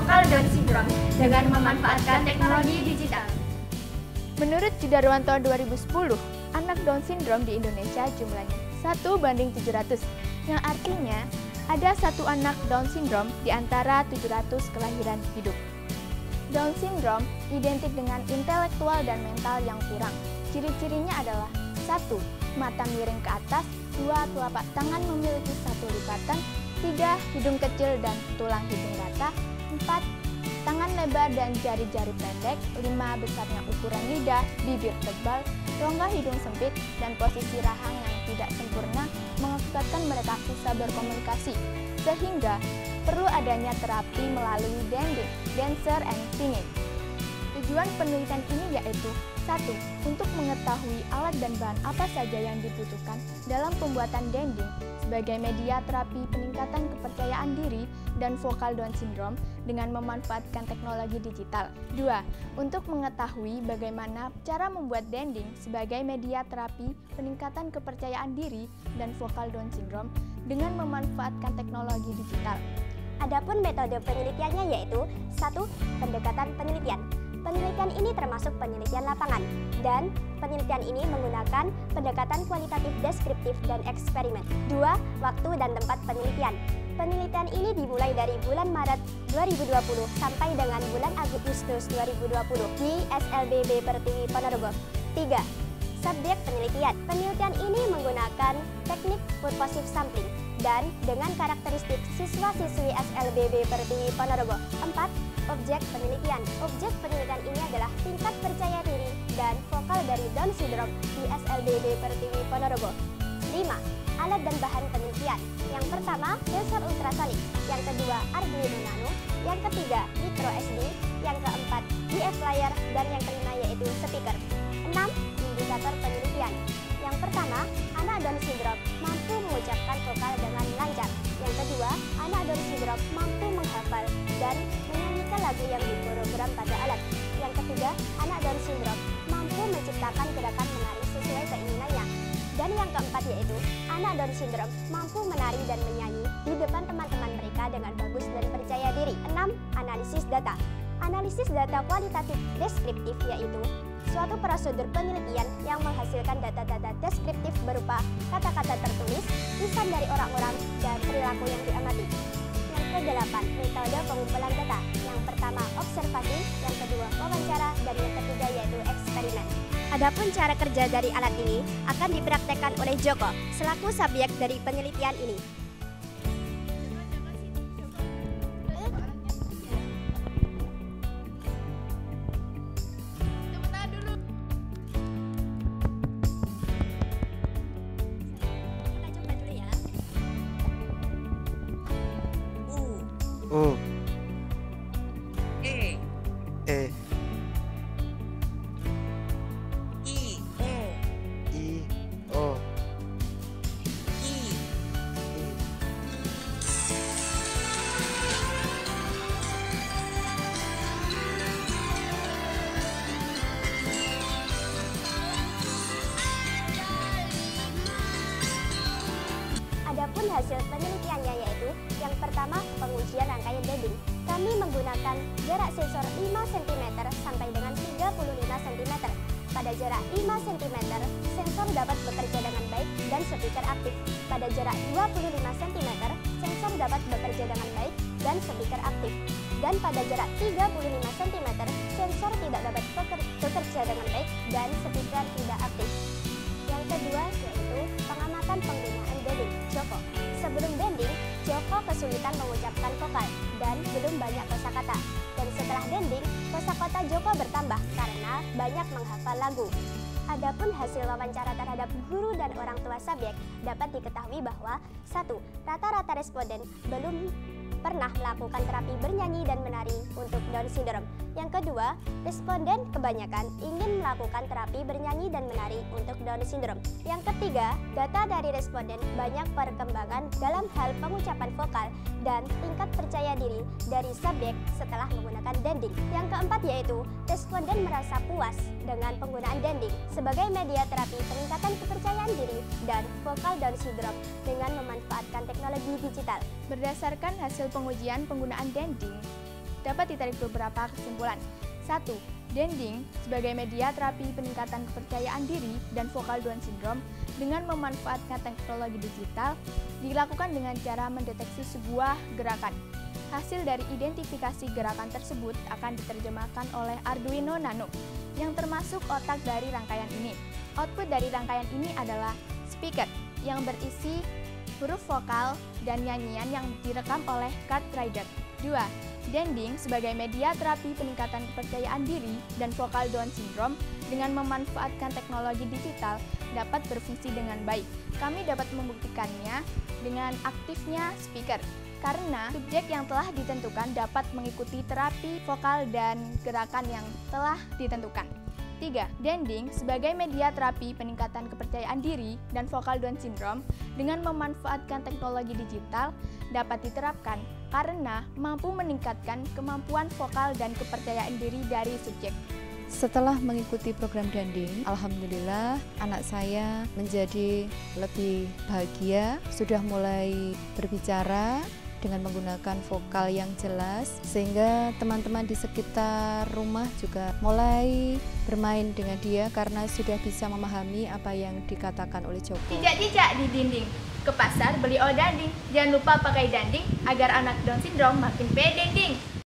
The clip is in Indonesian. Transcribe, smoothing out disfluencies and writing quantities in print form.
vokal Down syndrome dengan memanfaatkan teknologi digital. Menurut Judarwanto 2010, anak Down syndrome di Indonesia jumlahnya 1:700, yang artinya ada satu anak Down syndrome di antara 700 kelahiran hidup. Down syndrome identik dengan intelektual dan mental yang kurang. Ciri-cirinya adalah 1. Mata miring ke atas, 2. Telapak tangan memiliki satu lipatan, 3. Hidung kecil dan tulang hidung rata, 4. Tangan lebar dan jari-jari pendek, 5. Besarnya ukuran lidah, bibir tebal, rongga hidung sempit, dan posisi rahang yang tidak sempurna mengakibatkan mereka susah berkomunikasi, sehingga perlu adanya terapi melalui dending, dancer, and singing. Tujuan penelitian ini yaitu 1. Untuk mengetahui alat dan bahan apa saja yang dibutuhkan dalam pembuatan dending sebagai media terapi peningkatan kepercayaan diri dan vokal Down syndrome dengan memanfaatkan teknologi digital. 2. Untuk mengetahui bagaimana cara membuat dending sebagai media terapi peningkatan kepercayaan diri dan vokal Down syndrome dengan memanfaatkan teknologi digital. Adapun metode penelitiannya yaitu 1. Pendekatan penelitian. Penelitian ini termasuk penelitian lapangan, dan penelitian ini menggunakan pendekatan kualitatif deskriptif dan eksperimen. 2. Waktu dan tempat penelitian. Penelitian ini dimulai dari bulan Maret 2020 sampai dengan bulan Agustus 2020 di SLBB Pertiwi Ponorogo. 3. Subjek penelitian. Penelitian ini menggunakan teknik purposive sampling dan dengan karakteristik siswa-siswi SLBB Pertiwi Ponorogo. 4. Objek penelitian. Objek penelitian ini adalah tingkat percaya diri dan vokal dari Down syndrome di SLBB Pertiwi Ponorogo. 5. Alat dan bahan penelitian. Yang pertama, sensor ultrasonik. Yang kedua, Arduino Nano. Yang ketiga, micro SD. Yang keempat, DF player. Dan yang kelima yaitu speaker. 6. Indikator penelitian. Yang pertama, anak Down syndrome mampu mengucapkan vokal dengan lancar. Yang kedua, anak Down syndrome mampu menghafal dan menyanyikan lagu yang diprogram pada alat. Yang ketiga, anak Down syndrome mampu menciptakan gerakan menari sesuai keinginannya. Dan yang keempat yaitu, anak Down syndrome mampu menari dan menyanyi di depan teman-teman mereka dengan bagus dan percaya diri. 6. Analisis data. Analisis data kualitatif deskriptif yaitu suatu prosedur penelitian yang menghasilkan data-data deskriptif berupa kata-kata tertulis, lisan dari orang-orang, dan perilaku yang diamati. Yang kedelapan, metode pengumpulan data. Yang pertama, observasi, yang kedua, wawancara, dan yang ketiga yaitu eksperimen. Adapun cara kerja dari alat ini akan dipraktekkan oleh Joko selaku subjek dari penelitian ini. U E E I I O I Adapun hasil penelitiannya yaitu yang pertama, pengujian rangkaian dending. Kami menggunakan jarak sensor 5 cm sampai dengan 35 cm. Pada jarak 5 cm, sensor dapat bekerja dengan baik dan speaker aktif. Pada jarak 25 cm, sensor dapat bekerja dengan baik dan speaker aktif. Dan pada jarak 35 cm, sensor tidak dapat bekerja dengan baik dan speaker tidak aktif. Yang kedua yaitu pengamatan penggunaan dending. Joko. Sebelum dending, Joko kesulitan mengucapkan vokal dan belum banyak kosakata. Dan setelah dending, kosakata Joko bertambah karena banyak menghafal lagu. Adapun hasil wawancara terhadap guru dan orang tua subjek dapat diketahui bahwa 1. Rata-rata responden belum pernah melakukan terapi bernyanyi dan menari untuk Down syndrome. Yang kedua, responden kebanyakan ingin melakukan terapi bernyanyi dan menari untuk Down syndrome. Yang ketiga, data dari responden banyak perkembangan dalam hal pengucapan vokal dan tingkat percaya diri dari subjek setelah menggunakan dending. Yang keempat yaitu, responden merasa puas dengan penggunaan dending sebagai media terapi peningkatan kepercayaan diri dan vokal Down syndrome dengan memanfaatkan teknologi digital. Berdasarkan hasil pengujian penggunaan dending, dapat ditarik beberapa kesimpulan. 1. Dending sebagai media terapi peningkatan kepercayaan diri dan vokal Down syndrome dengan memanfaatkan teknologi digital dilakukan dengan cara mendeteksi sebuah gerakan. Hasil dari identifikasi gerakan tersebut akan diterjemahkan oleh Arduino Nano yang termasuk otak dari rangkaian ini. Output dari rangkaian ini adalah speaker yang berisi huruf vokal dan nyanyian yang direkam oleh card reader. 2. Dending sebagai media terapi peningkatan kepercayaan diri dan vokal Down syndrome dengan memanfaatkan teknologi digital dapat berfungsi dengan baik. Kami dapat membuktikannya dengan aktifnya speaker, karena subjek yang telah ditentukan dapat mengikuti terapi vokal dan gerakan yang telah ditentukan. 3. Dending sebagai media terapi peningkatan kepercayaan diri dan vokal Down syndrome dengan memanfaatkan teknologi digital dapat diterapkan karena mampu meningkatkan kemampuan vokal dan kepercayaan diri dari subjek. Setelah mengikuti program Dending, alhamdulillah anak saya menjadi lebih bahagia, sudah mulai berbicara dengan menggunakan vokal yang jelas, sehingga teman-teman di sekitar rumah juga mulai bermain dengan dia karena sudah bisa memahami apa yang dikatakan oleh Joko. Cicak-cicak di dinding, ke pasar beli odading, jangan lupa pakai danding agar anak Down syndrome makin pede ding.